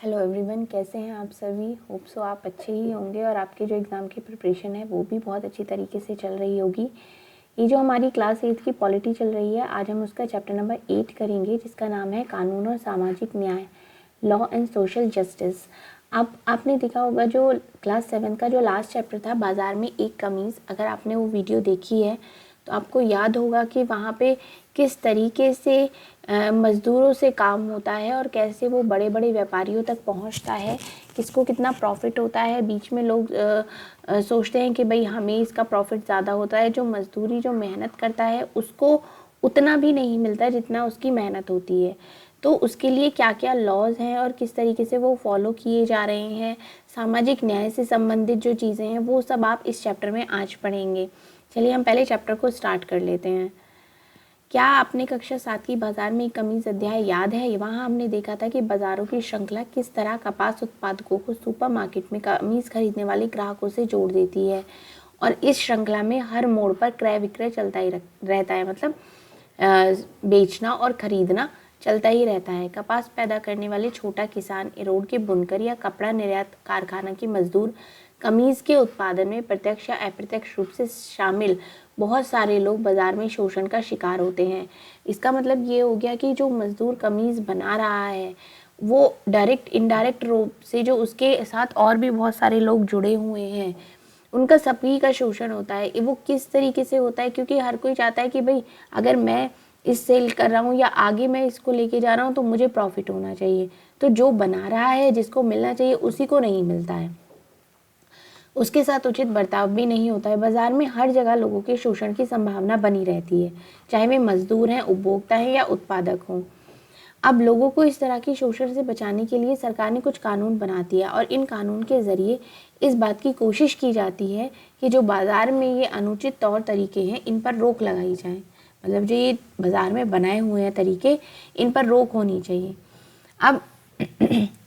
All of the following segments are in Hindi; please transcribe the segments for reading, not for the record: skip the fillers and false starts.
हेलो एवरीवन, कैसे हैं आप सभी। होप सो आप अच्छे ही होंगे और आपके जो एग्ज़ाम की प्रिपरेशन है वो भी बहुत अच्छी तरीके से चल रही होगी। ये जो हमारी क्लास 8 की पॉलिटी चल रही है, आज हम उसका चैप्टर नंबर 8 करेंगे, जिसका नाम है कानून और सामाजिक न्याय, लॉ एंड सोशल जस्टिस। अब आपने देखा होगा जो क्लास 7 का जो लास्ट चैप्टर था, बाज़ार में एक कमीज़, अगर आपने वो वीडियो देखी है तो आपको याद होगा कि वहाँ पे किस तरीके से मज़दूरों से काम होता है और कैसे वो बड़े बड़े व्यापारियों तक पहुँचता है, किसको कितना प्रॉफिट होता है। बीच में लोग सोचते हैं कि भाई हमें इसका प्रॉफिट ज़्यादा होता है। जो मज़दूरी जो मेहनत करता है उसको उतना भी नहीं मिलता जितना उसकी मेहनत होती है। तो उसके लिए क्या क्या लॉज हैं और किस तरीके से वो फॉलो किए जा रहे हैं, सामाजिक न्याय से संबंधित जो चीज़ें हैं वो सब आप इस चैप्टर में आज पढ़ेंगे। चलिए हम पहले चैप्टर को स्टार्ट कर लेते हैं। क्या आपने कक्षा 7 की बाजार में कमीज अध्याय याद है। वहाँ हमने देखा था कि बाजारों की श्रृंखला किस तरह कपास उत्पादकों को सुपरमार्केट में कमीज खरीदने वाले ग्राहकों से जोड़ देती है और इस श्रृंखला में हर मोड़ पर क्रय विक्रय चलता ही रहता है। मतलब बेचना और खरीदना चलता ही रहता है। कपास पैदा करने वाले छोटा किसान, इरोड के बुनकर या कपड़ा निर्यात कारखाना के मजदूर, कमीज के उत्पादन में प्रत्यक्ष या अप्रत्यक्ष रूप से शामिल बहुत सारे लोग बाजार में शोषण का शिकार होते हैं। इसका मतलब ये हो गया कि जो मजदूर कमीज बना रहा है वो डायरेक्ट इनडायरेक्ट रूप से जो उसके साथ और भी बहुत सारे लोग जुड़े हुए हैं, उनका सभी का शोषण होता है। वो किस तरीके से होता है, क्योंकि हर कोई चाहता है कि भाई अगर मैं इस सेल कर रहा हूँ या आगे मैं इसको लेके जा रहा हूँ तो मुझे प्रॉफिट होना चाहिए। तो जो बना रहा है, जिसको मिलना चाहिए, उसी को नहीं मिलता है, उसके साथ उचित बर्ताव भी नहीं होता है। बाजार में हर जगह लोगों के शोषण की संभावना बनी रहती है, चाहे वे मजदूर हैं, उपभोक्ता हैं या उत्पादक हों। अब लोगों को इस तरह की शोषण से बचाने के लिए सरकार ने कुछ कानून बना दिया और इन कानून के ज़रिए इस बात की कोशिश की जाती है कि जो बाज़ार में ये अनुचित तौर तरीके हैं इन पर रोक लगाई जाए। मतलब जो ये बाज़ार में बनाए हुए हैं तरीके, इन पर रोक होनी चाहिए। अब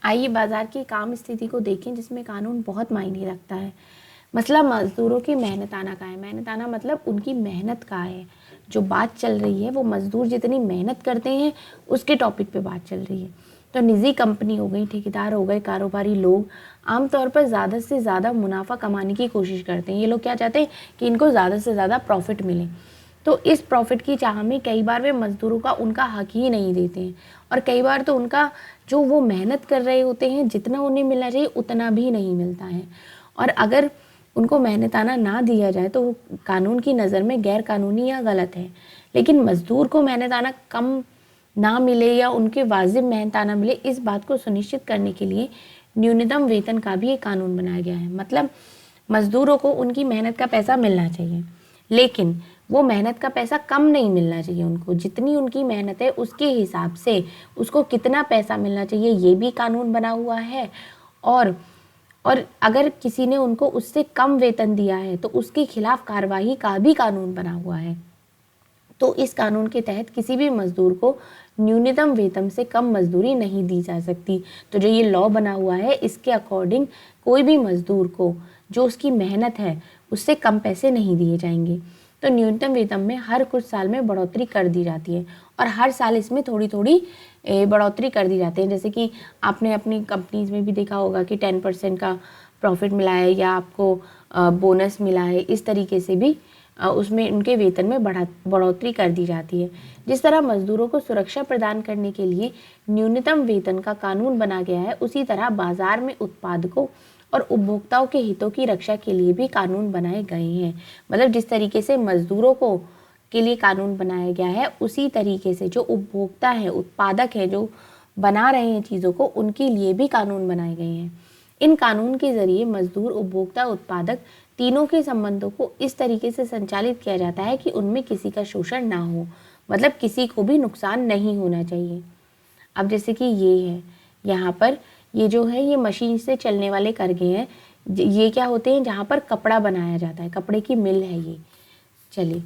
आइए बाज़ार की काम स्थिति को देखें, जिसमें कानून बहुत मायने रखता है। मसला मज़दूरों की मेहनताना का है। मेहनताना मतलब उनकी मेहनत का है। जो बात चल रही है वो मज़दूर जितनी मेहनत करते हैं उसके टॉपिक पे बात चल रही है। तो निजी कंपनी हो गई, ठेकेदार हो गए, कारोबारी लोग आमतौर पर ज़्यादा से ज़्यादा मुनाफा कमाने की कोशिश करते हैं। ये लोग क्या चाहते हैं कि इनको ज़्यादा से ज़्यादा प्रॉफिट मिले। तो इस प्रॉफिट की चाह में कई बार वे मज़दूरों का उनका हक ही नहीं देते हैं और कई बार तो उनका जो वो मेहनत कर रहे होते हैं जितना उन्हें मिलना चाहिए उतना भी नहीं मिलता है। और अगर उनको मेहनताना ना दिया जाए तो कानून की नज़र में गैर कानूनी या गलत है। लेकिन मज़दूर को मेहनताना कम ना मिले या उनके वाजिब मेहनताना मिले, इस बात को सुनिश्चित करने के लिए न्यूनतम वेतन का भी एक कानून बनाया गया है। मतलब मज़दूरों को उनकी मेहनत का पैसा मिलना चाहिए, लेकिन वो मेहनत का पैसा कम नहीं मिलना चाहिए। उनको जितनी उनकी मेहनत है उसके हिसाब से उसको कितना पैसा मिलना चाहिए, ये भी कानून बना हुआ है। और अगर किसी ने उनको उससे कम वेतन दिया है तो उसके खिलाफ कार्रवाई का भी कानून बना हुआ है। तो इस कानून के तहत किसी भी मजदूर को न्यूनतम वेतन से कम मजदूरी नहीं दी जा सकती। तो जो ये लॉ बना हुआ है इसके अकॉर्डिंग कोई भी मजदूर को जो उसकी मेहनत है उससे कम पैसे नहीं दिए जाएंगे। तो न्यूनतम वेतन में हर कुछ साल में बढ़ोतरी कर दी जाती है और हर साल इसमें थोड़ी थोड़ी बढ़ोतरी कर दी जाती है। जैसे कि आपने अपनी कंपनीज में भी देखा होगा कि 10% का प्रॉफिट मिला है या आपको बोनस मिला है, इस तरीके से भी उसमें उनके वेतन में बढ़ोतरी कर दी जाती है। जिस तरह मजदूरों को सुरक्षा प्रदान करने के लिए न्यूनतम वेतन का कानून बना गया है, उसी तरह बाजार में उत्पादकों और उपभोक्ताओं के हितों की रक्षा के लिए भी कानून बनाए गए हैं। मतलब जिस तरीके से मजदूरों को के लिए कानून बनाया गया है, उसी तरीके से जो उपभोक्ता हैं, उत्पादक हैं, जो बना रहे हैं चीज़ों को, उनके लिए भी कानून बनाए गए हैं। इन कानून के जरिए मजदूर, उपभोक्ता, उत्पादक तीनों के संबंधों को इस तरीके से संचालित किया जाता है कि उनमें किसी का शोषण ना हो। मतलब किसी को भी नुकसान नहीं होना चाहिए। अब जैसे कि ये है, यहाँ पर ये जो है ये मशीन से चलने वाले करघे हैं। ये क्या होते हैं, जहाँ पर कपड़ा बनाया जाता है, कपड़े की मिल है ये। चलिए,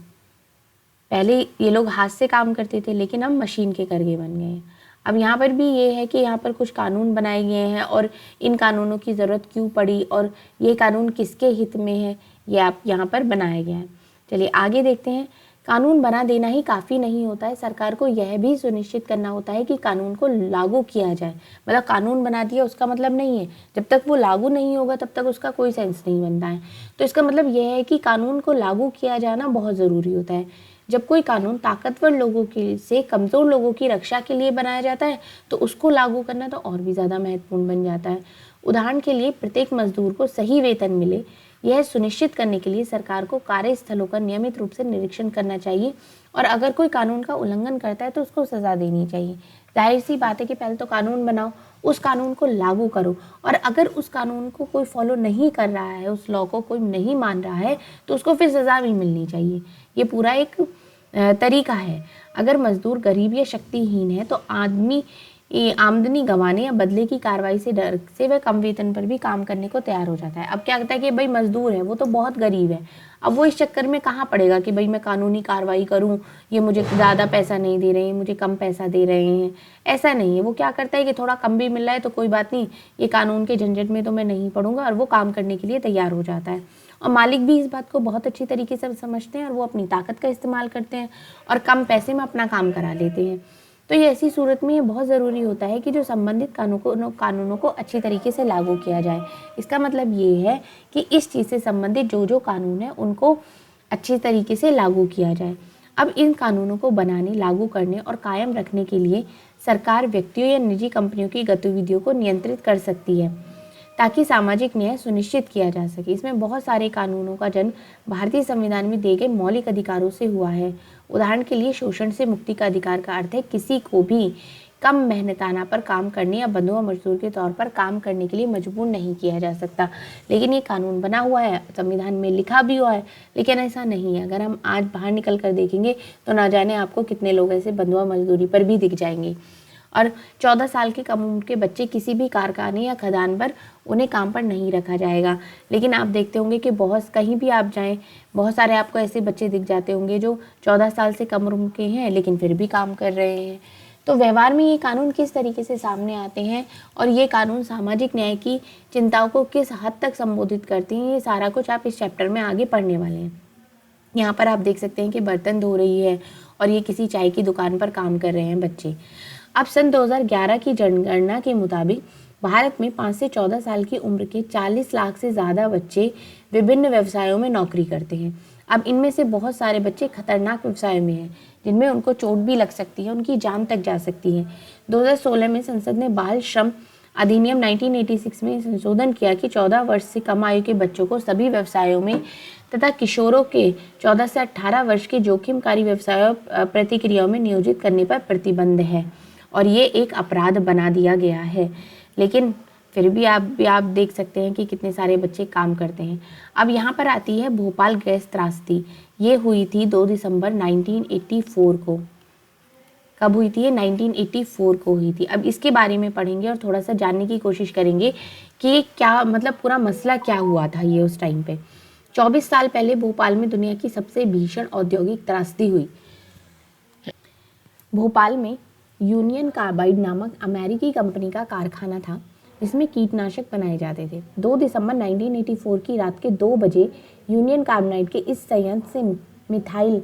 पहले ये लोग हाथ से काम करते थे लेकिन अब मशीन के करघे बन गए हैं। अब यहाँ पर भी ये है कि यहाँ पर कुछ कानून बनाए गए हैं और इन कानूनों की ज़रूरत क्यों पड़ी और ये कानून किसके हित में है, ये आप यहाँ पर बनाया गया है। चलिए आगे देखते हैं। कानून बना देना ही काफ़ी नहीं होता है, सरकार को यह भी सुनिश्चित करना होता है कि कानून को लागू किया जाए। मतलब कानून बना दिया उसका मतलब नहीं है, जब तक वो लागू नहीं होगा तब तक उसका कोई सेंस नहीं बनता है। तो इसका मतलब यह है कि कानून को लागू किया जाना बहुत ज़रूरी होता है। जब कोई कानून ताकतवर लोगों के से कमज़ोर लोगों की रक्षा के लिए बनाया जाता है तो उसको लागू करना तो और भी ज़्यादा महत्वपूर्ण बन जाता है। उदाहरण के लिए प्रत्येक मजदूर को सही वेतन मिले, यह सुनिश्चित करने के लिए सरकार को कार्यस्थलों का नियमित रूप से निरीक्षण करना चाहिए और अगर कोई कानून का उल्लंघन करता है तो उसको सज़ा देनी चाहिए। जाहिर सी बात है कि पहले तो कानून बनाओ, उस कानून को लागू करो और अगर उस कानून को कोई फॉलो नहीं कर रहा है, उस लॉ को कोई नहीं मान रहा है तो उसको फिर सज़ा भी मिलनी चाहिए। ये पूरा एक तरीका है। अगर मजदूर गरीब या शक्तिहीन है तो आमदनी गंवाने या बदले की कार्रवाई से डर से वह कम वेतन पर भी काम करने को तैयार हो जाता है। अब क्या कहता है कि भाई मजदूर है, वो तो बहुत गरीब है, अब वो इस चक्कर में कहाँ पड़ेगा कि भाई मैं कानूनी कार्रवाई करूँ, ये मुझे ज़्यादा पैसा नहीं दे रहे हैं, मुझे कम पैसा दे रहे हैं, ऐसा नहीं है। वो क्या करता है कि थोड़ा कम भी मिल रहा है तो कोई बात नहीं, ये कानून के झंझट में तो मैं नहीं पड़ूंगा, और वो काम करने के लिए तैयार हो जाता है। और मालिक भी इस बात को बहुत अच्छी तरीके से समझते हैं और वो अपनी ताकत का इस्तेमाल करते हैं और कम पैसे में अपना काम करा लेते हैं। तो ये ऐसी सूरत में ये बहुत ज़रूरी होता है कि जो संबंधित कानूनों को अच्छी तरीके से लागू किया जाए। इसका मतलब ये है कि इस चीज़ से संबंधित जो कानून है उनको अच्छी तरीके से लागू किया जाए। अब इन कानूनों को बनाने, लागू करने और कायम रखने के लिए सरकार व्यक्तियों या निजी कंपनियों की गतिविधियों को नियंत्रित कर सकती है ताकि सामाजिक न्याय सुनिश्चित किया जा सके। इसमें बहुत सारे कानूनों का जन्म भारतीय संविधान में दिए गए मौलिक अधिकारों से हुआ है। उदाहरण के लिए शोषण से मुक्ति का अधिकार का अर्थ है किसी को भी कम मेहनताना पर काम करने या बंधुआ मजदूर के तौर पर काम करने के लिए मजबूर नहीं किया जा सकता। लेकिन ये कानून बना हुआ है, संविधान में लिखा भी हुआ है, लेकिन ऐसा नहीं है। अगर हम आज बाहर निकल कर देखेंगे तो ना जाने आपको कितने लोग ऐसे बंधुआ मजदूरी पर भी दिख जाएंगे। और 14 साल की कम उम्र के बच्चे किसी भी कारखाने या खदान पर उन्हें काम पर नहीं रखा जाएगा। लेकिन आप देखते होंगे कि बहुत कहीं भी आप जाएं, बहुत सारे आपको ऐसे बच्चे दिख जाते होंगे जो 14 साल से कम उम्र के हैं लेकिन फिर भी काम कर रहे हैं। तो व्यवहार में ये कानून किस तरीके से सामने आते हैं और ये कानून सामाजिक न्याय की चिंताओं को किस हद तक संबोधित करते हैं, ये सारा कुछ आप इस चैप्टर में आगे पढ़ने वाले हैं। यहाँ पर आप देख सकते हैं कि बर्तन धो रही है और ये किसी चाय की दुकान पर काम कर रहे हैं बच्चे। अब सन 2011 की जनगणना के मुताबिक भारत में 5 से 14 साल की उम्र के 40 लाख से ज़्यादा बच्चे विभिन्न व्यवसायों में नौकरी करते हैं। अब इनमें से बहुत सारे बच्चे खतरनाक व्यवसायों में हैं जिनमें उनको चोट भी लग सकती है, उनकी जान तक जा सकती है। 2016 में संसद ने बाल श्रम अधिनियम 1986 में संशोधन किया कि 14 वर्ष से कम आयु के बच्चों को सभी व्यवसायों में तथा किशोरों के 14 से 18 वर्ष के जोखिमकारी व्यवसायों प्रतिक्रियाओं में नियोजित करने पर प्रतिबंध है और ये एक अपराध बना दिया गया है। लेकिन फिर भी आप देख सकते हैं कि कितने सारे बच्चे काम करते हैं। अब यहाँ पर आती है भोपाल गैस त्रासदी। ये हुई थी 2 दिसंबर 1984 को। कब हुई थी? ये 1984 को हुई थी। अब इसके बारे में पढ़ेंगे और थोड़ा सा जानने की कोशिश करेंगे कि क्या मतलब पूरा मसला क्या हुआ था ये उस टाइम पे। 24 साल पहले भोपाल में दुनिया की सबसे भीषण औद्योगिक त्रासदी हुई। भोपाल में यूनियन कार्बाइड नामक अमेरिकी कंपनी का कारखाना था जिसमें कीटनाशक बनाए जाते थे। 2 दिसंबर 1984 की रात के 2 बजे यूनियन कार्बाइड के इस संयंत्र से मिथाइल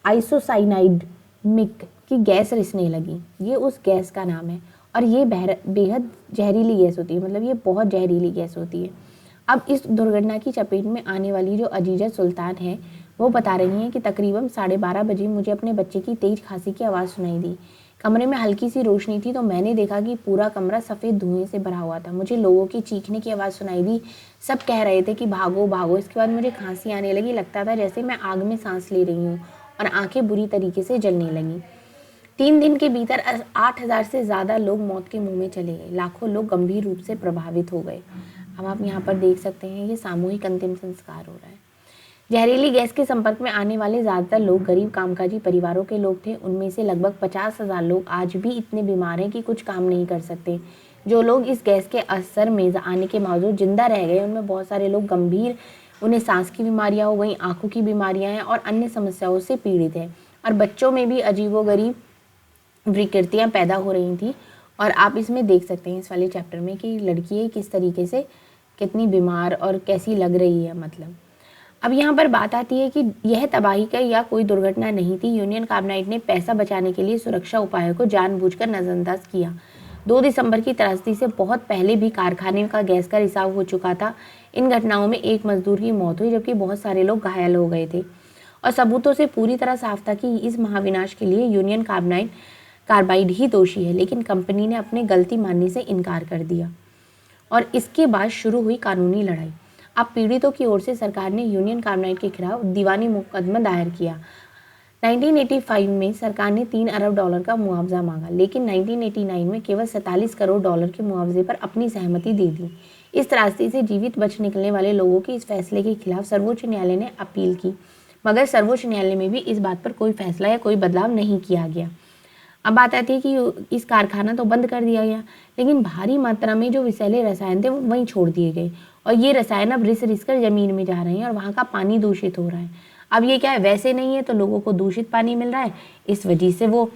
आइसोसाइनाइड मिक की गैस रिसने लगी। ये उस गैस का नाम है और ये बेहद जहरीली गैस होती है, मतलब ये बहुत जहरीली गैस होती है। अब इस दुर्घटना की चपेट में आने वाली जो अजीजा सुल्तान है वो बता रही हैं कि तकरीबन 12:30 बजे मुझे अपने बच्चे की तेज खांसी की आवाज़ सुनाई दी। कमरे में हल्की सी रोशनी थी तो मैंने देखा कि पूरा कमरा सफ़ेद धुएं से भरा हुआ था। मुझे लोगों की चीखने की आवाज़ सुनाई दी, सब कह रहे थे कि भागो भागो। इसके बाद मुझे खांसी आने लगी, लगता था जैसे मैं आग में सांस ले रही हूँ और आंखें बुरी तरीके से जलने लगी। 3 दिन के भीतर 8,000 से ज़्यादा लोग मौत के मुंह में चले गए, लाखों लोग गंभीर रूप से प्रभावित हो गए। अब आप यहाँ पर देख सकते हैं ये सामूहिक अंतिम संस्कार हो रहा है। जहरीली गैस के संपर्क में आने वाले ज़्यादातर लोग गरीब कामकाजी परिवारों के लोग थे। उनमें से लगभग 50,000 लोग आज भी इतने बीमार हैं कि कुछ काम नहीं कर सकते। जो लोग इस गैस के असर में आने के बावजूद जिंदा रह गए उनमें बहुत सारे लोग गंभीर, उन्हें सांस की बीमारियां हो गई, आंखों की बीमारियां हैं और अन्य समस्याओं से पीड़ित हैं। और बच्चों में भी अजीबोगरीब विकृतियाँ पैदा हो रही थी। और आप इसमें देख सकते हैं इस वाले चैप्टर में कि लड़की किस तरीके से कितनी बीमार और कैसी लग रही है। मतलब अब यहाँ पर बात आती है कि यह तबाही का या कोई दुर्घटना नहीं थी। यूनियन कार्बाइड ने पैसा बचाने के लिए सुरक्षा उपायों को जानबूझकर नजरअंदाज किया। 2 दिसंबर की त्रासदी से बहुत पहले भी कारखाने का गैस का रिसाव हो चुका था। इन घटनाओं में एक मजदूर की मौत हुई जबकि बहुत सारे लोग घायल हो गए थे और सबूतों से पूरी तरह साफ था कि इस महाविनाश के लिए यूनियन कार्बाइड ही दोषी है। लेकिन कंपनी ने अपनी गलती मानने से इनकार कर दिया और इसके बाद शुरू हुई कानूनी लड़ाई। अब पीड़ितों की ओर से सरकार ने यूनियन कार्बाइड के खिलाफ दीवानी मुकदमा दायर किया। 1985 में सरकार ने $3 अरब का मुआवजा मांगा, लेकिन 1989 में केवल $47 करोड़ के मुआवजे पर अपनी सहमति दे दी। इस त्रासदी से जीवित बच निकलने वाले लोगों के इस फैसले के खिलाफ सर्वोच्च न्यायालय ने अपील की, मगर सर्वोच्च न्यायालय में भी इस बात पर कोई फैसला या कोई बदलाव नहीं किया गया। अब बात आती है कि इस कारखाना तो बंद कर दिया गया, लेकिन भारी मात्रा में जो विषैले रसायन थे वो वहीं छोड़ दिए गए और ये रसायन अब रिस कर जमीन में जा रहे हैं और वहाँ का पानी दूषित हो रहा है। अब ये क्या है, वैसे नहीं है तो लोगों को दूषित पानी मिल रहा है, इस वजह से वो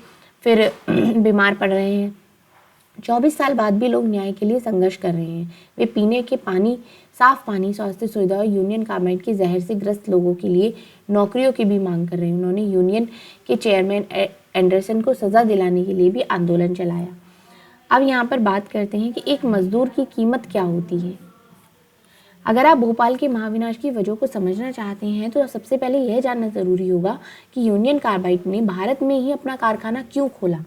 फिर बीमार पड़ रहे हैं। 24 साल बाद भी लोग न्याय के लिए संघर्ष कर रहे हैं। वे पीने के पानी, साफ पानी, स्वास्थ्य सुविधा और यूनियन कार्बाइड के जहर से ग्रस्त लोगों के लिए नौकरियों की भी मांग कर रहे हैं। उन्होंने यूनियन के चेयरमैन एंडरसन को सजा दिलाने के लिए भी आंदोलन चलाया। अब यहाँ पर बात करते हैं कि एक मजदूर की कीमत क्या होती है। अगर आप भोपाल के महाविनाश की वजह को समझना चाहते हैं तो सबसे पहले यह जानना जरूरी होगा कि यूनियन कार्बाइड ने भारत में ही अपना कारखाना क्यों खोला।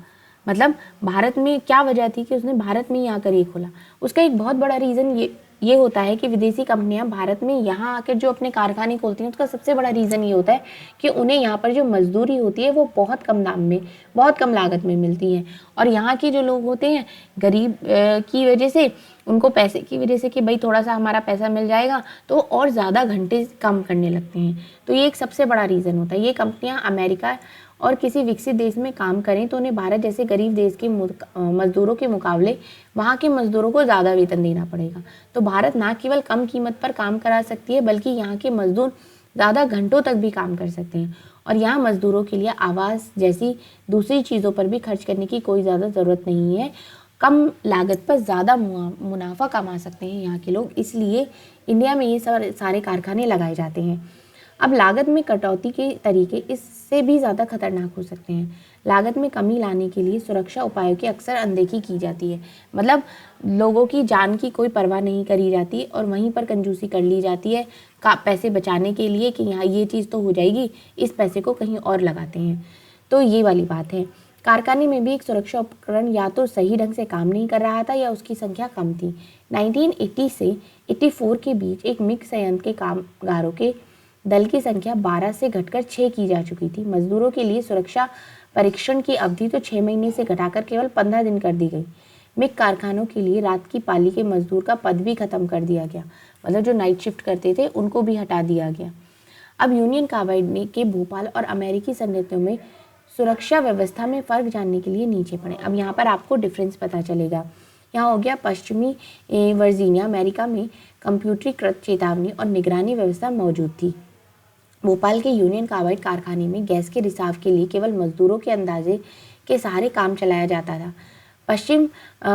मतलब भारत में क्या वजह थी कि उसने भारत में ही आकर ये खोला। उसका एक बहुत बड़ा रीज़न ये होता है कि विदेशी कंपनियां भारत में यहाँ आकर जो अपने कारखाने खोलती हैं, उसका सबसे बड़ा रीज़न ये होता है कि उन्हें यहाँ पर जो मजदूरी होती है वो बहुत कम दाम में, बहुत कम लागत में मिलती है और यहाँ के जो लोग होते हैं गरीब की वजह से, उनको पैसे की वजह से कि भाई थोड़ा सा हमारा पैसा मिल जाएगा तो और ज़्यादा घंटे कम करने लगते हैं। तो ये एक सबसे बड़ा रीज़न होता है। ये कंपनियाँ अमेरिका और किसी विकसित देश में काम करें तो उन्हें भारत जैसे गरीब देश के मजदूरों के मुकाबले वहाँ के मजदूरों को ज़्यादा वेतन देना पड़ेगा। तो भारत ना केवल कम कीमत पर काम करा सकती है बल्कि यहाँ के मजदूर ज़्यादा घंटों तक भी काम कर सकते हैं और यहाँ मजदूरों के लिए आवास जैसी दूसरी चीज़ों पर भी खर्च करने की कोई ज़्यादा ज़रूरत नहीं है। कम लागत पर ज़्यादा मुनाफा कमा सकते हैं यहाँ के लोग, इसलिए इंडिया में ये सारे कारखाने लगाए जाते हैं। अब लागत में कटौती के तरीके इससे भी ज़्यादा खतरनाक हो सकते हैं। लागत में कमी लाने के लिए सुरक्षा उपायों की अक्सर अनदेखी की जाती है। मतलब लोगों की जान की कोई परवाह नहीं करी जाती और वहीं पर कंजूसी कर ली जाती है पैसे बचाने के लिए कि यहाँ ये चीज़ तो हो जाएगी, इस पैसे को कहीं और लगाते हैं। तो ये वाली बात है। कारखाने में भी एक सुरक्षा उपकरण या तो सही ढंग से काम नहीं कर रहा था या उसकी संख्या कम थी। 1980 से 84 के बीच एक मिक्स संयंत्र के कामगारों के दल की संख्या 12 से घटकर 6 की जा चुकी थी। मजदूरों के लिए सुरक्षा परीक्षण की अवधि तो 6 महीने से घटाकर केवल 15 दिन कर दी गई। मिक कारखानों के लिए रात की पाली के मजदूर का पद भी खत्म कर दिया गया। मतलब जो नाइट शिफ्ट करते थे उनको भी हटा दिया गया। अब यूनियन कार्बाइड के भोपाल और अमेरिकी संयंत्रों में सुरक्षा व्यवस्था में फ़र्क जानने के लिए नीचे पड़े। अब यहाँ पर आपको डिफरेंस पता चलेगा। यहाँ हो गया पश्चिमी वर्जीनिया अमेरिका में कंप्यूटरीकृत चेतावनी और निगरानी व्यवस्था मौजूद थी। भोपाल के यूनियन कार्बाइड कारखाने में गैस के रिसाव के लिए केवल मजदूरों के अंदाजे के सहारे काम चलाया जाता था। पश्चिम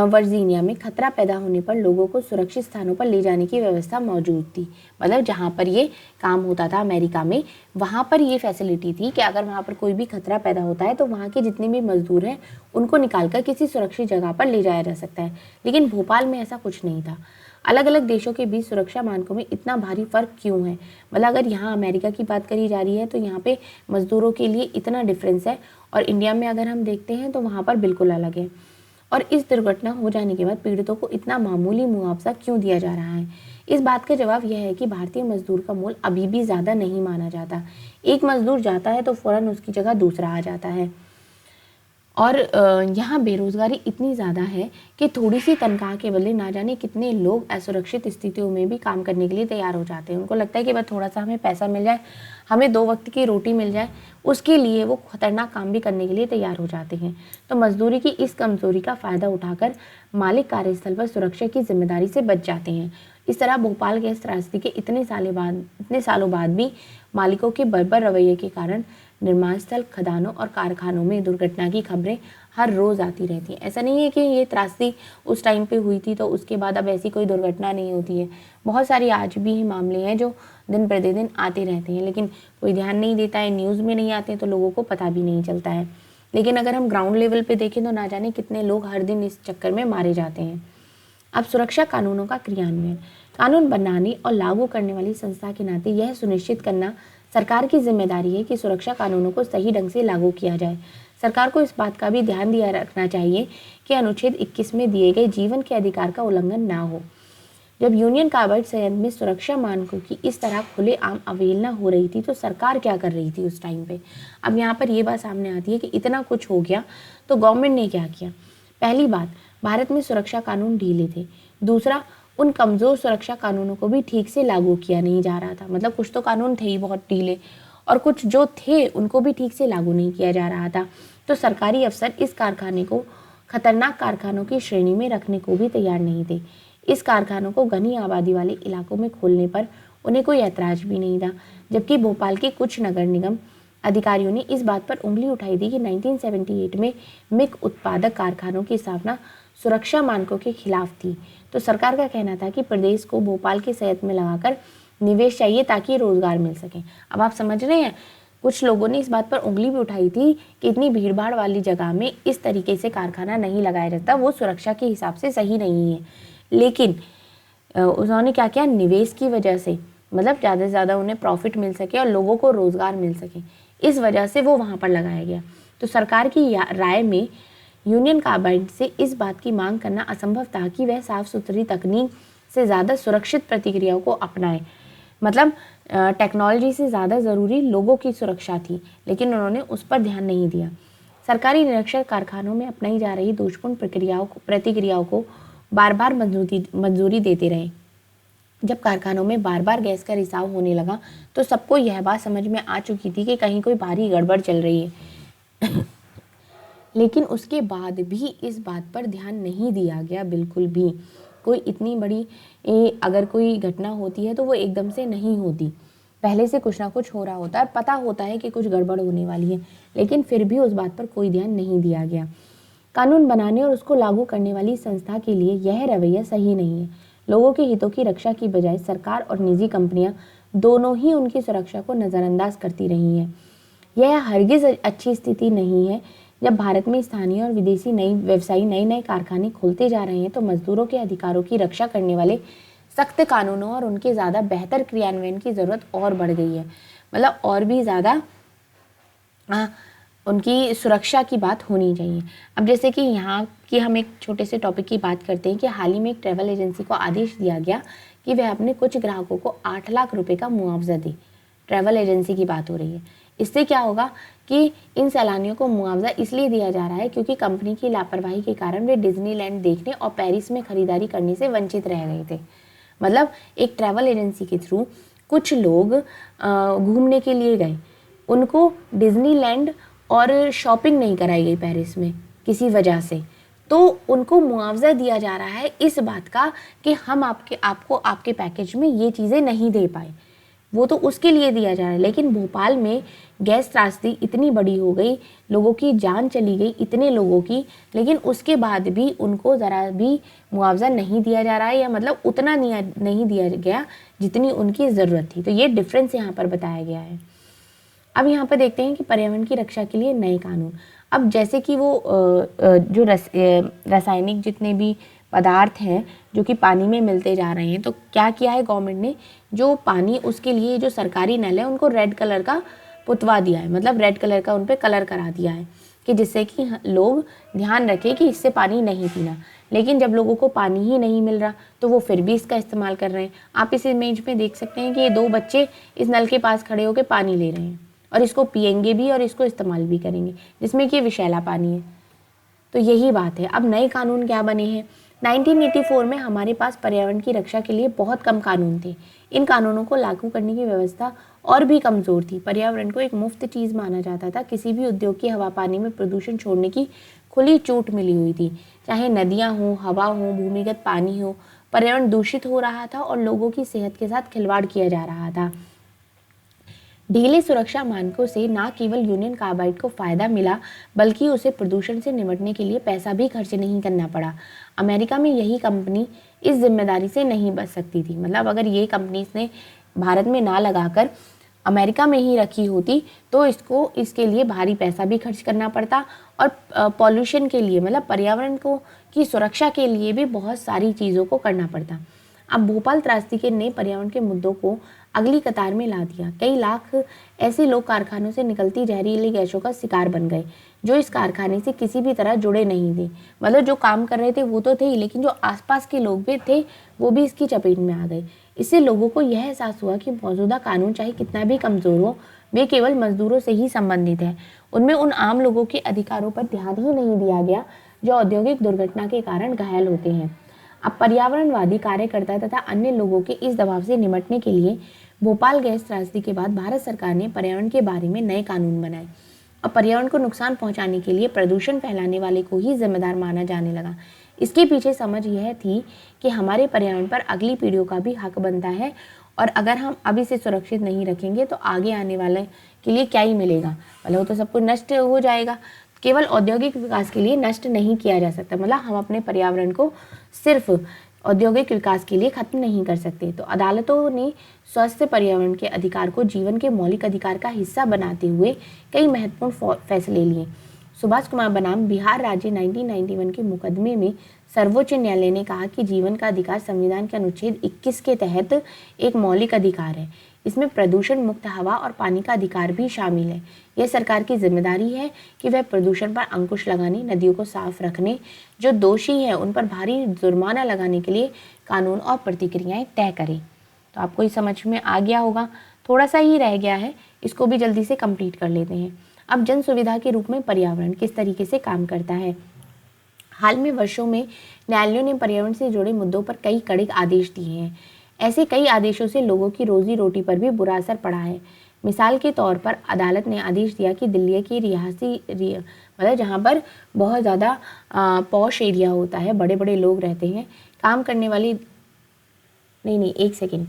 वर्जीनिया में खतरा पैदा होने पर लोगों को सुरक्षित स्थानों पर ले जाने की व्यवस्था मौजूद थी। मतलब जहाँ पर ये काम होता था अमेरिका में, वहाँ पर ये फैसिलिटी थी कि अगर वहाँ पर कोई भी खतरा पैदा होता है तो वहाँ के जितने भी मजदूर हैं उनको निकालकर किसी सुरक्षित जगह पर ले जाया जा सकता है। लेकिन भोपाल में ऐसा कुछ नहीं था। अलग अलग देशों के बीच सुरक्षा मानकों में इतना भारी फर्क क्यों है? मतलब अगर यहाँ अमेरिका की बात करी जा रही है तो यहाँ पे मजदूरों के लिए इतना डिफरेंस है और इंडिया में अगर हम देखते हैं तो वहाँ पर बिल्कुल अलग है। और इस दुर्घटना हो जाने के बाद पीड़ितों को इतना मामूली मुआवजा क्यों दिया जा रहा है? इस बात का जवाब यह है कि भारतीय मजदूर का मोल अभी भी ज़्यादा नहीं माना जाता। एक मजदूर जाता है तो फ़ौरन उसकी जगह दूसरा आ जाता है और यहाँ बेरोज़गारी इतनी ज़्यादा है कि थोड़ी सी तनख्वाह के बदले ना जाने कितने लोग असुरक्षित स्थितियों में भी काम करने के लिए तैयार हो जाते हैं। उनको लगता है कि बस थोड़ा सा हमें पैसा मिल जाए, हमें 2 वक्त की रोटी मिल जाए, उसके लिए वो खतरनाक काम भी करने के लिए तैयार हो जाते हैं। तो मजदूरी की इस कमज़ोरी का फ़ायदा उठाकर मालिक कार्यस्थल पर सुरक्षा की जिम्मेदारी से बच जाते हैं। इस तरह भोपाल गैस त्रासदी के इतने सालों बाद भी मालिकों के बर्बर रवैये के कारण निर्माण स्थल, खदानों और कारखानों में दुर्घटना की खबरें हर रोज़ आती रहती हैं। ऐसा नहीं है कि ये त्रासदी उस टाइम पे हुई थी तो उसके बाद अब ऐसी कोई दुर्घटना नहीं होती है। बहुत सारी आज भी मामले हैं जो दिन प्रतिदिन आते रहते हैं, लेकिन कोई ध्यान नहीं देता है, न्यूज़ में नहीं आते तो लोगों को पता भी नहीं चलता है। लेकिन अगर हम ग्राउंड लेवल पे देखें तो ना जाने कितने लोग हर दिन इस चक्कर में मारे जाते हैं। अब सुरक्षा कानूनों का क्रियान्वयन। कानून बनाने और लागू करने वाली संस्था के नाते यह सुनिश्चित करना सरकार की जिम्मेदारी है कि सुरक्षा कानूनों को सही ढंग से लागू किया जाए। सरकार को इस बात का भी ध्यान दिया रखना चाहिए कि अनुच्छेद 21 में दिए गए जीवन के अधिकार का उल्लंघन ना हो। जब यूनियन कार्बाइड संयंत्र में सुरक्षा मानकों की इस तरह खुलेआम अवहेलना हो रही थी तो सरकार क्या कर रही थी उस टाइम पे। अब यहाँ पर ये बात सामने आती है कि इतना कुछ हो गया तो गवर्नमेंट ने क्या किया। पहली बात, भारत में सुरक्षा कानून ढीले थे। दूसरा, उन कमज़ोर सुरक्षा कानूनों को भी ठीक से लागू किया नहीं जा रहा था। मतलब कुछ तो कानून थे ही बहुत ढीले और कुछ जो थे उनको भी ठीक से लागू नहीं किया जा रहा था। तो सरकारी अफसर इस कारखाने को खतरनाक कारखानों की श्रेणी में रखने को भी तैयार नहीं थे। इस कारखानों को घनी आबादी वाले इलाकों में खोलने पर उन्हें कोई ऐतराज भी नहीं था, जबकि भोपाल के कुछ नगर निगम अधिकारियों ने इस बात पर उंगली उठाई थी कि 1978 में मिग उत्पादक कारखानों की स्थापना सुरक्षा मानकों के खिलाफ थी। तो सरकार का कहना था कि प्रदेश को भोपाल के संयंत्र में लगाकर निवेश चाहिए ताकि रोजगार मिल सके। अब आप समझ रहे हैं, कुछ लोगों ने इस बात पर उंगली भी उठाई थी कि इतनी भीड़भाड़ वाली जगह में इस तरीके से कारखाना नहीं लगाया जाता, वो सुरक्षा के हिसाब से सही नहीं है। लेकिन उन्होंने क्या किया, निवेश की वजह से, मतलब ज़्यादा से ज़्यादा उन्हें प्रॉफिट मिल सके और लोगों को रोज़गार मिल सके, इस वजह से वो वहाँ पर लगाया गया। तो सरकार की राय में यूनियन कार्बाइड से इस बात की मांग करना असंभव था कि वह साफ सुथरी तकनीक से ज़्यादा सुरक्षित प्रतिक्रियाओं को अपनाए। मतलब टेक्नोलॉजी से ज़्यादा ज़रूरी लोगों की सुरक्षा थी, लेकिन उन्होंने उस पर ध्यान नहीं दिया। सरकारी निरीक्षक कारखानों में अपनाई जा रही दोषपूर्ण प्रतिक्रियाओं को बार बार मंजूरी देते रहे। जब कारखानों में बार बार गैस का रिसाव होने लगा तो सबको यह बात समझ में आ चुकी थी कि कहीं कोई भारी गड़बड़ चल रही है। लेकिन उसके बाद भी इस बात पर ध्यान नहीं दिया गया बिल्कुल भी। कोई इतनी बड़ी अगर कोई घटना होती है तो वो एकदम से नहीं होती, पहले से कुछ ना कुछ हो रहा होता है, पता होता है कि कुछ गड़बड़ होने वाली है, लेकिन फिर भी उस बात पर कोई ध्यान नहीं दिया गया। कानून बनाने और उसको लागू करने वाली संस्था के लिए यह रवैया सही नहीं है। लोगों के हितों की रक्षा की बजाय सरकार और निजी कंपनियां दोनों ही उनकी सुरक्षा को नज़रअंदाज करती रही हैं। यह हरगिज अच्छी स्थिति नहीं है। जब भारत में स्थानीय और विदेशी व्यवसायी नए कारखाने खोलते जा रहे हैं तो मजदूरों के अधिकारों की रक्षा करने वाले सख्त कानूनों और उनके ज़्यादा बेहतर क्रियान्वयन की ज़रूरत और बढ़ गई है। मतलब और भी ज़्यादा उनकी सुरक्षा की बात होनी चाहिए। अब जैसे कि यहाँ की हम एक छोटे से टॉपिक की बात करते हैं कि हाल ही में एक ट्रैवल एजेंसी को आदेश दिया गया कि वह अपने कुछ ग्राहकों को 8 लाख रुपए का मुआवजा दे। ट्रैवल एजेंसी की बात हो रही है। इससे क्या होगा कि इन सैलानियों को मुआवजा इसलिए दिया जा रहा है क्योंकि कंपनी की लापरवाही के कारण वे डिज्नीलैंड देखने और पेरिस में खरीदारी करने से वंचित रह गए थे। मतलब एक ट्रैवल एजेंसी के थ्रू कुछ लोग घूमने के लिए गए, उनको डिज्नीलैंड और शॉपिंग नहीं कराई गई पेरिस में किसी वजह से, तो उनको मुआवजा दिया जा रहा है इस बात का कि हम आपको आपके पैकेज में ये चीज़ें नहीं दे पाए। वो तो उसके लिए दिया जा रहा है। लेकिन भोपाल में गैस त्रासदी इतनी बड़ी हो गई, लोगों की जान चली गई, इतने लोगों की, लेकिन उसके बाद भी उनको ज़रा भी मुआवजा नहीं दिया जा रहा है, या मतलब उतना नहीं दिया गया जितनी उनकी ज़रूरत थी। तो ये डिफरेंस यहाँ पर बताया गया है। अब यहाँ पर देखते हैं कि पर्यावरण की रक्षा के लिए नए कानून। अब जैसे कि वो जो रासायनिक जितने भी पदार्थ हैं जो कि पानी में मिलते जा रहे हैं, तो क्या किया है गवर्नमेंट ने, जो पानी उसके लिए जो सरकारी नल है उनको रेड कलर का पुतवा दिया है। मतलब रेड कलर का उन पर कलर करा दिया है कि जिससे कि लोग ध्यान रखें कि इससे पानी नहीं पीना। लेकिन जब लोगों को पानी ही नहीं मिल रहा तो वो फिर भी इसका इस्तेमाल कर रहे हैं। आप इस इमेज में देख सकते हैं कि ये 2 बच्चे इस नल के पास खड़े होकर पानी ले रहे हैं और इसको पिएंगे भी और इसको इस्तेमाल भी करेंगे, जिसमें कि विषैला पानी है। तो यही बात है। अब नए कानून क्या बने हैं। 1984 में हमारे पास पर्यावरण की रक्षा के लिए बहुत कम कानून थे। इन कानूनों को लागू करने की व्यवस्था और भी कमज़ोर थी। पर्यावरण को एक मुफ्त चीज़ माना जाता था। किसी भी उद्योग की हवा पानी में प्रदूषण छोड़ने की खुली छूट मिली हुई थी। चाहे नदियाँ हों, हवा हो, भूमिगत पानी हो, पर्यावरण दूषित हो रहा था और लोगों की सेहत के साथ खिलवाड़ किया जा रहा था। ढीले सुरक्षा मानकों से न केवल यूनियन कार्बाइड को फायदा मिला, बल्कि उसे प्रदूषण से निपटने के लिए पैसा भी खर्च नहीं करना पड़ा। अमेरिका में यही कंपनी इस जिम्मेदारी से नहीं बच सकती थी। मतलब अगर ये कंपनी ने भारत में ना लगाकर अमेरिका में ही रखी होती तो इसके लिए भारी पैसा भी खर्च करना पड़ता और पॉल्यूशन के लिए, मतलब पर्यावरण को की सुरक्षा के लिए भी बहुत सारी चीज़ों को करना पड़ता। अब भोपाल त्रासदी ने पर्यावरण के मुद्दों को अगली कतार में ला दिया। कई लाख ऐसे लोग कारखानों से निकलती जहरीली गैसों का शिकार बन गए, जो इस कारखाने से किसी भी तरह जुड़े नहीं थे। मतलब जो काम कर रहे थे वो तो थे, लेकिन जो आसपास के लोग भी थे वो भी इसकी चपेट में आ गए। इससे लोगों को यह एहसास हुआ कि मौजूदा कानून चाहे कितना भी कमज़ोर हो, वे केवल मजदूरों से ही संबंधित है। उनमें उन आम लोगों के अधिकारों पर ध्यान ही नहीं दिया गया जो औद्योगिक दुर्घटना के कारण घायल होते हैं। अब पर्यावरणवादी कार्यकर्ता तथा अन्य लोगों के इस दबाव से निपटने के लिए भोपाल गैस त्रासदी के बाद भारत सरकार ने पर्यावरण के बारे में नए कानून बनाए और पर्यावरण को नुकसान पहुंचाने के लिए प्रदूषण फैलाने वाले को ही जिम्मेदार माना जाने लगा। इसके पीछे समझ यह थी कि हमारे पर्यावरण पर अगली पीढ़ियों का भी हक बनता है और अगर हम अभी से सुरक्षित नहीं रखेंगे तो आगे आने वाले के लिए क्या ही मिलेगा। मतलब वो तो सब कुछ नष्ट हो जाएगा। केवल औद्योगिक विकास के लिए नष्ट नहीं किया जा सकता। मतलब हम अपने पर्यावरण को सिर्फ औद्योगिक विकास के लिए खत्म नहीं कर सकते। तो अदालतों ने स्वस्थ पर्यावरण के अधिकार को जीवन के मौलिक अधिकार का हिस्सा बनाते हुए कई महत्वपूर्ण फैसले लिए। सुभाष कुमार बनाम बिहार राज्य 1991 के मुकदमे में सर्वोच्च न्यायालय ने कहा कि जीवन का अधिकार संविधान के अनुच्छेद 21 के तहत एक मौलिक अधिकार है। इसमें प्रदूषण मुक्त हवा और पानी का अधिकार भी शामिल है। यह सरकार की जिम्मेदारी है कि वह प्रदूषण पर अंकुश लगाने, नदियों को साफ रखने, जो दोषी हैं उन पर भारी जुर्माना लगाने के लिए कानून और प्रतिक्रियाएं तय करे। तो आपको ये समझ में आ गया होगा। थोड़ा सा ही रह गया है, इसको भी जल्दी से कंप्लीट कर लेते हैं। अब जन सुविधा के रूप में पर्यावरण किस तरीके से काम करता है। हाल में वर्षों में न्यायालयों ने पर्यावरण से जुड़े मुद्दों पर कई कड़े आदेश दिए हैं। ऐसे कई आदेशों से लोगों की रोजी रोटी पर भी बुरा असर पड़ा है। मिसाल के तौर पर अदालत ने आदेश दिया कि दिल्ली की मतलब जहाँ पर बहुत ज़्यादा पॉश एरिया होता है, बड़े बड़े लोग रहते हैं, काम करने वाली एक सेकेंड।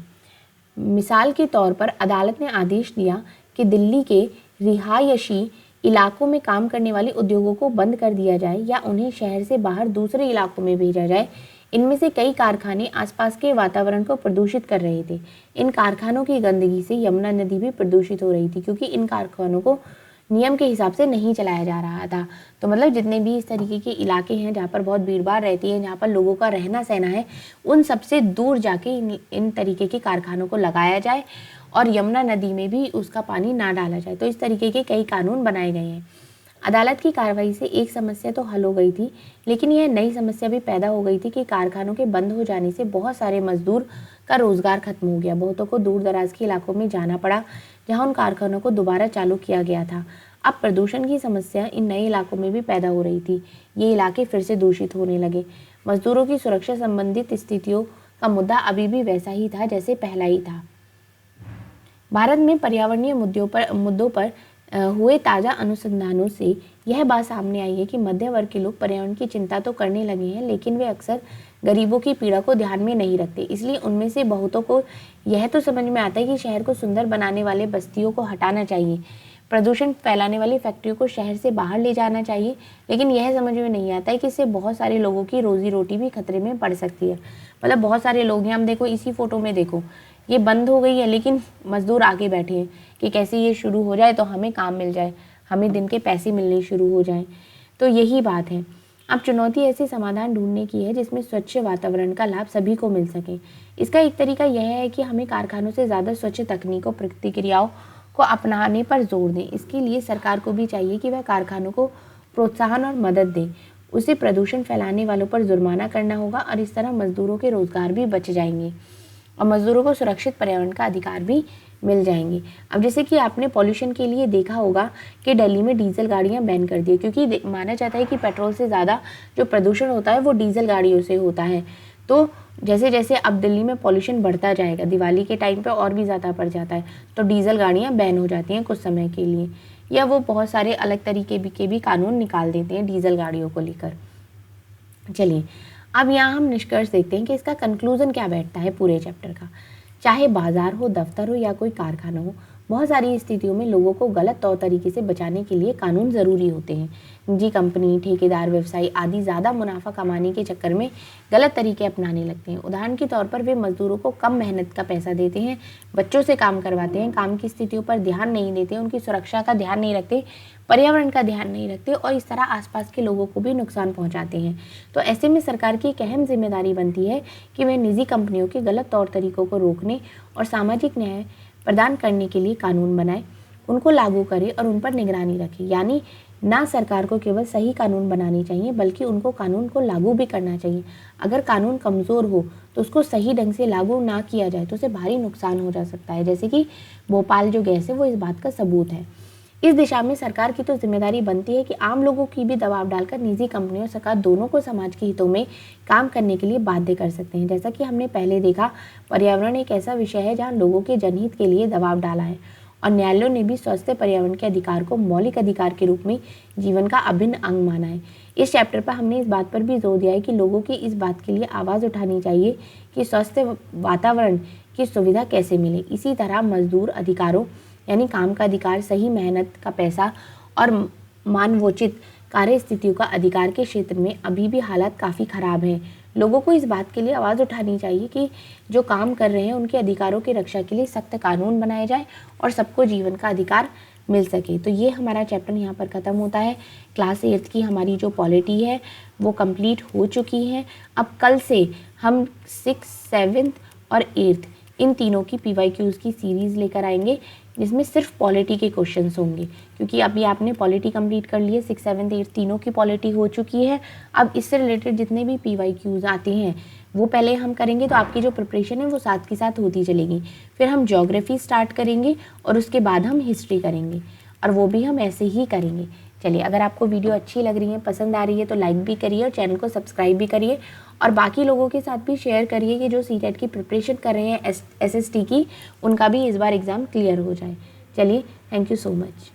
मिसाल के तौर पर अदालत ने आदेश दिया कि दिल्ली के रिहायशी इलाकों में काम करने वाले उद्योगों को बंद कर दिया जाए या उन्हें शहर से बाहर दूसरे इलाकों में भेजा जाए। इनमें से कई कारखाने आसपास के वातावरण को प्रदूषित कर रहे थे। इन कारखानों की गंदगी से यमुना नदी भी प्रदूषित हो रही थी, क्योंकि इन कारखानों को नियम के हिसाब से नहीं चलाया जा रहा था। तो मतलब जितने भी इस तरीके के इलाके हैं जहाँ पर बहुत भीड़ भाड़ रहती है, जहाँ पर लोगों का रहना सहना है, उन सबसे दूर जाके इन तरीके के कारखानों को लगाया जाए और यमुना नदी में भी उसका पानी ना डाला जाए। तो इस तरीके के कई कानून बनाए गए हैं। अदालत की कार्रवाई से एक समस्या तो हल हो गई थी, लेकिन यह नई समस्या भी पैदा हो गई थी कि कारखानों के बंद हो जाने से बहुत सारे मजदूर का रोजगार खत्म हो गया। बहुतों को दूर दराज के इलाकों में जाना पड़ा, जहां उन कारखानों को दोबारा चालू किया गया था। अब प्रदूषण की समस्या इन नए इलाकों में भी पैदा हो रही थी। ये इलाके फिर से दूषित होने लगे। मजदूरों की सुरक्षा संबंधित स्थितियों का मुद्दा अभी भी वैसा ही था जैसे पहला ही था। भारत में पर्यावरणीय मुद्दों पर हुए ताज़ा अनुसंधानों से यह बात सामने आई है कि मध्य वर्ग के लोग पर्यावरण की चिंता तो करने लगे हैं, लेकिन वे अक्सर गरीबों की पीड़ा को ध्यान में नहीं रखते। इसलिए उनमें से बहुतों को यह तो समझ में आता है कि शहर को सुंदर बनाने वाले बस्तियों को हटाना चाहिए, प्रदूषण फैलाने वाली फैक्ट्रियों को शहर से बाहर ले जाना चाहिए, लेकिन यह समझ में नहीं आता है कि इससे बहुत सारे लोगों की रोजी रोटी भी खतरे में पड़ सकती है। मतलब बहुत सारे लोग हैं, हम देखो इसी फोटो में देखो, ये बंद हो गई है लेकिन मजदूर आगे बैठे हैं कि कैसे ये शुरू हो जाए तो हमें काम मिल जाए, हमें दिन के पैसे मिलने शुरू हो जाएं। तो यही बात है। अब चुनौती ऐसे समाधान ढूंढने की है जिसमें स्वच्छ वातावरण का लाभ सभी को मिल सके। इसका एक तरीका यह है कि हमें कारखानों से ज़्यादा स्वच्छ तकनीकों प्रतिक्रियाओं को अपनाने पर जोर दें। इसके लिए सरकार को भी चाहिए कि वह कारखानों को प्रोत्साहन और मदद दे। उसे प्रदूषण फैलाने वालों पर जुर्माना करना होगा और इस तरह मजदूरों के रोजगार भी बच जाएंगे और मजदूरों को सुरक्षित पर्यावरण का अधिकार भी मिल जाएंगे। अब जैसे कि आपने पॉल्यूशन के लिए देखा होगा कि दिल्ली में डीजल गाड़ियां बैन कर दी, क्योंकि माना जाता है कि पेट्रोल से ज़्यादा जो प्रदूषण होता है वो डीजल गाड़ियों से होता है। तो जैसे जैसे अब दिल्ली में पॉल्यूशन बढ़ता जाएगा, दिवाली के टाइम पे और भी ज़्यादा बढ़ जाता है, तो डीजल गाड़ियाँ बैन हो जाती हैं कुछ समय के लिए, या वो बहुत सारे अलग तरीके के भी कानून निकाल देते हैं डीजल गाड़ियों को लेकर। चलिए अब यहाँ हम निष्कर्ष देखते हैं कि इसका कंक्लूजन क्या बैठता है पूरे चैप्टर का। चाहे बाजार हो, दफ्तर हो या कोई कारखाना हो, बहुत सारी स्थितियों में लोगों को गलत तौर तरीके से बचाने के लिए कानून ज़रूरी होते हैं। निजी कंपनी, ठेकेदार, व्यवसायी आदि ज़्यादा मुनाफा कमाने के चक्कर में गलत तरीके अपनाने लगते हैं। उदाहरण के तौर पर वे मजदूरों को कम मेहनत का पैसा देते हैं, बच्चों से काम करवाते हैं, काम की स्थितियों पर ध्यान नहीं देते, उनकी सुरक्षा का ध्यान नहीं रखते, पर्यावरण का ध्यान नहीं रखते और इस तरह आसपास के लोगों को भी नुकसान पहुंचाते हैं। तो ऐसे में सरकार की एक अहम जिम्मेदारी बनती है कि वह निजी कंपनियों के गलत तौर तरीकों को रोकने और सामाजिक न्याय प्रदान करने के लिए कानून बनाए, उनको लागू करे और उन पर निगरानी रखे। यानी ना सरकार को केवल सही कानून बनाने चाहिए बल्कि उनको कानून को लागू भी करना चाहिए। अगर कानून कमज़ोर हो तो उसको सही ढंग से लागू ना किया जाए तो उसे भारी नुकसान हो जा सकता है, जैसे कि भोपाल जो गैस है वो इस बात का सबूत है। इस दिशा में सरकार की तो जिम्मेदारी बनती है कि आम लोगों की भी दबाव डालकर निजी कंपनियों और सरकार दोनों को समाज के हितों में काम करने के लिए बाध्य कर सकते हैं। जैसा कि हमने पहले देखा, पर्यावरण एक ऐसा विषय है जहां लोगों के जनहित के लिए दबाव डाला है और न्यायालयों ने भी स्वस्थ पर्यावरण के अधिकार को मौलिक अधिकार के रूप में जीवन का अभिन्न अंग माना है। इस चैप्टर पर हमने इस बात पर भी जोर दिया है कि लोगों की इस बात के लिए आवाज़ उठानी चाहिए कि स्वस्थ वातावरण की सुविधा कैसे मिले। इसी तरह मजदूर अधिकारों यानी काम का अधिकार, सही मेहनत का पैसा और मानवोचित कार्य स्थितियों का अधिकार के क्षेत्र में अभी भी हालात काफ़ी ख़राब हैं। लोगों को इस बात के लिए आवाज़ उठानी चाहिए कि जो काम कर रहे हैं उनके अधिकारों की रक्षा के लिए सख्त कानून बनाए जाए और सबको जीवन का अधिकार मिल सके। तो ये हमारा चैप्टर यहाँ पर ख़त्म होता है। क्लास 8 की हमारी जो पॉलिटी है वो कंप्लीट हो चुकी है। अब कल से हम 6, 7 और 8 इन तीनों की PYQs की सीरीज़ लेकर आएंगे जिसमें सिर्फ पॉलिटी के क्वेश्चंस होंगे, क्योंकि अभी आपने पॉलिटी कंप्लीट कर लिए, 6, 7, 8 तीनों की पॉलिटी हो चुकी है। अब इससे रिलेटेड जितने भी PYQs आते हैं वो पहले हम करेंगे, तो आपकी जो प्रिपरेशन है वो साथ के साथ होती चलेगी। फिर हम ज्योग्राफी स्टार्ट करेंगे और उसके बाद हम हिस्ट्री करेंगे और वो भी हम ऐसे ही करेंगे। चलिए, अगर आपको वीडियो अच्छी लग रही है, पसंद आ रही है तो लाइक भी करिए और चैनल को सब्सक्राइब भी करिए और बाकी लोगों के साथ भी शेयर करिए कि जो CTET की प्रिपरेशन कर रहे हैं SST की, उनका भी इस बार एग्ज़ाम क्लियर हो जाए। चलिए, थैंक यू सो मच।